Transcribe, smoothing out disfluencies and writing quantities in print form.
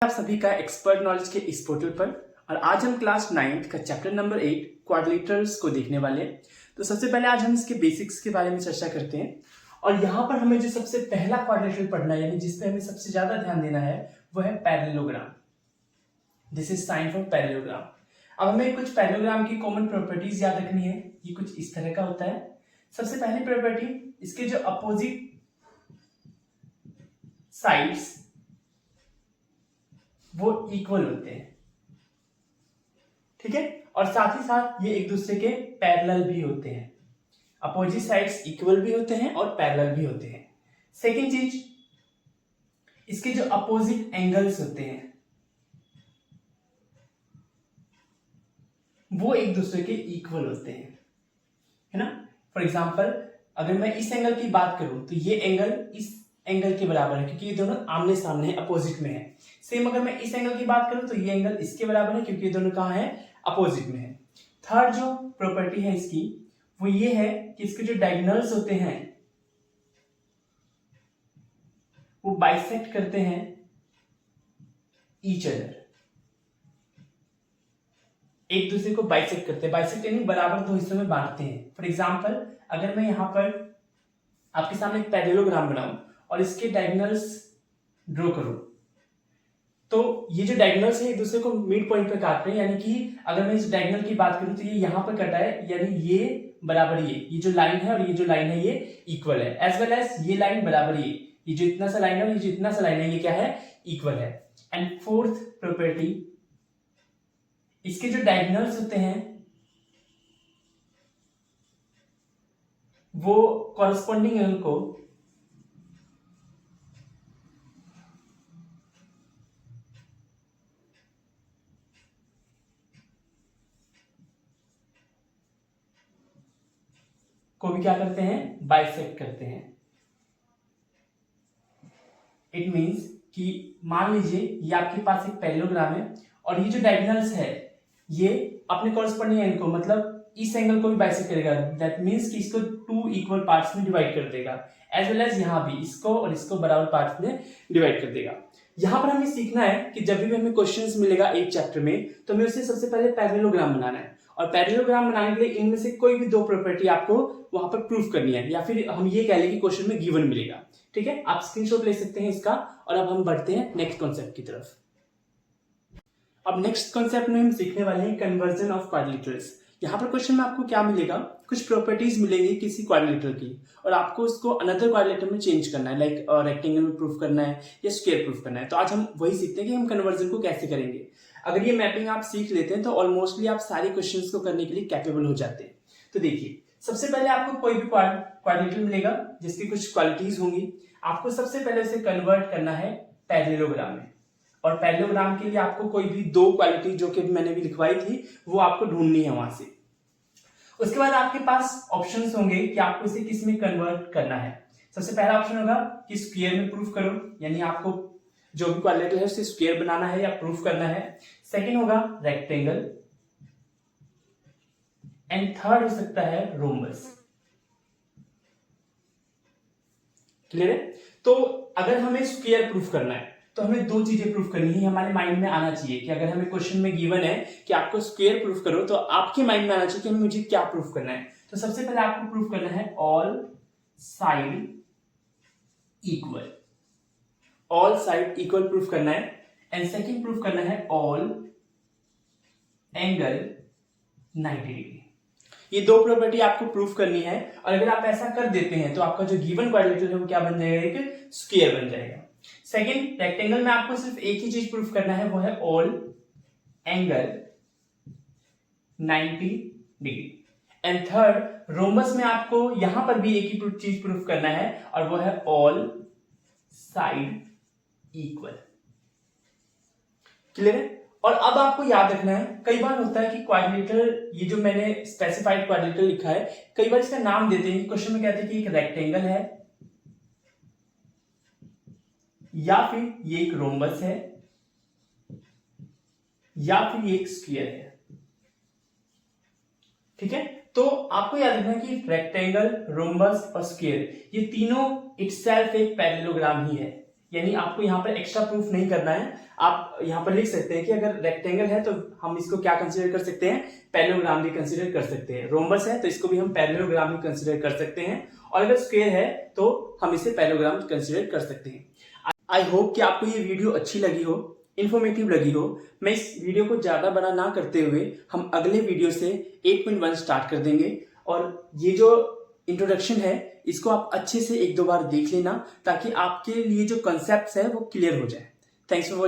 आप सभी का एक्सपर्ट नॉलेज के इस पोर्टल पर। और आज हम क्लास 9th का चैप्टर नंबर 8 क्वाड्रिलेटरल्स को देखने वाले हैं। तो सबसे पहले आज हम इसके बेसिक्स के बारे में चर्चा करते हैं। और यहाँ पर हमें जो सबसे पहला क्वाड्रिलेटरल पढ़ना है, यानी जिस पे हमें सबसे ज्यादा ध्यान देना है, वो है parallelogram. This is sine for parallelogram. अब हमें कुछ पैरेललोग्राम की कॉमन प्रॉपर्टीज याद रखनी है। ये कुछ इस तरह का होता है। सबसे पहली प्रॉपर्टी, इसके जो अपोजिट साइड्स वो इक्वल होते हैं, ठीक है। और साथ ही साथ ये एक दूसरे के पैरेलल भी होते हैं। अपोजिट साइड्स इक्वल भी होते हैं और पैरेलल भी होते हैं। सेकेंड चीज, इसके जो अपोजिट एंगल्स होते हैं वो एक दूसरे के इक्वल होते हैं, है ना। फॉर एग्जाम्पल, अगर मैं इस एंगल की बात करूं तो ये एंगल इस एंगल के बराबर है, क्योंकि ये दोनों आमने सामने है, अपोजिट में है। सेम अगर मैं इस एंगल की बात करूं तो ये एंगल इसके बराबर है, क्योंकि ये दोनों कहां है, अपोजिट में है। थर्ड जो प्रॉपर्टी है इसकी, वो ये है कि इसके जो डायगोनल्स होते हैं वो बाइसेक्ट करते हैं ईच अदर, एक दूसरे को बाइसेक्ट करते हैं। बाइसेक्ट यानी बराबर दो हिस्सों में बांटते हैं। फॉर एग्जाम्पल, अगर मैं यहां पर आपके सामने एक पैरेललोग्राम बनाऊं और इसके डायगोनल्स ड्रॉ करूं, तो ये जो डायगोनल्स है एक दूसरे को मिड पॉइंट पे काट रहे हैं। यानी कि अगर मैं इस डायगोनल की बात करूं तो ये यहां पर कटा है, यानी ये बराबर ये जो लाइन है और ये जो लाइन है ये इक्वल है। एज वेल एज ये लाइन बराबर ये जो इतना सा लाइन है और ये जो इतना सा लाइन है, ये क्या है, इक्वल है। एंड फोर्थ प्रॉपर्टी, इसके जो डायगोनल्स होते हैं वो कॉरस्पॉन्डिंग एंगल को भी क्या करते हैं, बाइसेक्ट करते हैं। इट मींस कि मान लीजिए ये आपके पास एक पैरेललोग्राम है और ये जो डायगोनल्स है ये अपने कॉरस्पॉन्डिंग एंगल को, मतलब इस एंगल को भी बाइसेक्ट करेगा। दैट मींस कि इसको टू इक्वल पार्ट्स में डिवाइड कर देगा। एज वेल एज यहां भी इसको और इसको बराबर पार्ट्स में डिवाइड कर देगा। यहां पर हमें सीखना है कि जब भी हमें क्वेश्चंस मिलेगा एक चैप्टर में, तो हमें उससे सबसे पहले पैरेललोग्राम बनाना है। और पैरेललोग्राम बनाने के लिए इनमें से कोई भी दो प्रॉपर्टी आपको वहां पर प्रूफ करनी है, या फिर हम ये कह लें कि क्वेश्चन में गिवन मिलेगा, ठीक है। आप स्क्रीनशॉट ले सकते हैं इसका। और अब हम बढ़ते हैं नेक्स्ट कॉन्सेप्ट की तरफ। अब नेक्स्ट कॉन्सेप्ट में हम सीखने वाले हैं कन्वर्जन ऑफ क्वाड्रिलेटरल्स। यहाँ पर क्वेश्चन में आपको क्या मिलेगा, कुछ प्रॉपर्टीज मिलेंगी किसी क्वाड्रिलेटरल की, और आपको उसको अनदर क्वाड्रिलेटरल में चेंज करना है, लाइक रेक्टेंगल में प्रूफ करना है या स्क्वायर प्रूफ करना है। तो आज हम वही सीखते हैं कि हम कन्वर्जन को कैसे करेंगे। अगर ये मैपिंग आप सीख लेते हैं तो ऑलमोस्टली आप सारे क्वेश्चंस को करने के लिए कैपेबल हो जाते हैं। तो देखिए, सबसे पहले आपको कोई भी क्वाड्रिलेटरल मिलेगा जिसकी कुछ क्वालिटीज होंगी। आपको सबसे पहले उसे कन्वर्ट करना है पैरेललोग्राम में। और पैरेललोग्राम के लिए आपको कोई भी दो क्वालिटी जो कि मैंने भी लिखवाई थी वो आपको ढूंढनी है वहां से। उसके बाद आपके पास ऑप्शंस होंगे कि आपको इसे किस में कन्वर्ट करना है। सबसे पहला ऑप्शन होगा कि स्क्वायर में प्रूफ करो, यानी आपको जो भी क्वाड्रिलेटरल है उसे स्क्वायर बनाना है या प्रूफ करना है। सेकेंड होगा रेक्टेंगल, एंड थर्ड हो सकता है रोम्बस। क्लियर है। तो अगर हमें स्क्वायर प्रूफ करना है तो हमें दो चीजें प्रूफ करनी है, हमारे माइंड में आना चाहिए कि अगर हमें क्वेश्चन में गिवन है कि आपको स्क्वायर प्रूफ करो, तो आपके माइंड में आना चाहिए कि मुझे क्या प्रूफ करना है। तो सबसे पहले आपको प्रूफ करना है all side equal, all side equal proof करना है। एंड सेकेंड प्रूफ करना है ऑल एंगल 90 डिग्री। ये दो प्रॉपर्टी आपको प्रूफ करनी है। और अगर आप ऐसा कर देते हैं तो आपका जो गिवन क्वाड्रिलेटरल है वो क्या बन जाएगा, एक स्क्वायर बन जाएगा। सेकेंड, रेक्टेंगल में आपको सिर्फ एक ही चीज प्रूफ करना है, वो है all angle 90 degree. And third, rhombus में आपको यहां पर भी एक ही चीज प्रूफ करना है, और वो है ऑल साइड इक्वल। क्लियर है। और अब आपको याद रखना है, कई बार होता है कि क्वाड्रिलेटरल, ये जो मैंने स्पेसिफाइड क्वाड्रिलेटरल लिखा है, कई बार इसका नाम देते हैं। क्वेश्चन में कहते हैं कि एक रेक्टेंगल है, या फिर ये एक रोम्बस है, या फिर ये एक स्क्वायर है, ठीक है। तो आपको याद रखना है कि रेक्टेंगल, रोम्बस और स्क्वायर, ये तीनों इटसेल्फ एक पैरेललोग्राम ही है। यानी आपको यहाँ पर एक्स्ट्रा प्रूफ नहीं करना है। आप यहाँ पर लिख सकते हैं कि अगर रेक्टेंगल है तो हम इसको क्या कंसीडर कर सकते हैं, पैरेललोग्राम भी कंसीडर कर सकते हैं। रोम्बस है तो इसको भी हम पैरेललोग्राम ही कंसीडर कर सकते हैं, और अगर स्क्वायर है तो हम इसे पैरेललोग्राम कंसीडर कर सकते हैं। आई होप कि आपको ये वीडियो अच्छी लगी हो, इन्फॉर्मेटिव लगी हो। मैं इस वीडियो को ज़्यादा बड़ा ना करते हुए हम अगले वीडियो से 8.1 स्टार्ट कर देंगे, और ये जो इंट्रोडक्शन है इसको आप अच्छे से 1-2 बार देख लेना, ताकि आपके लिए जो कॉन्सेप्ट्स है वो क्लियर हो जाए। Thanks for watching.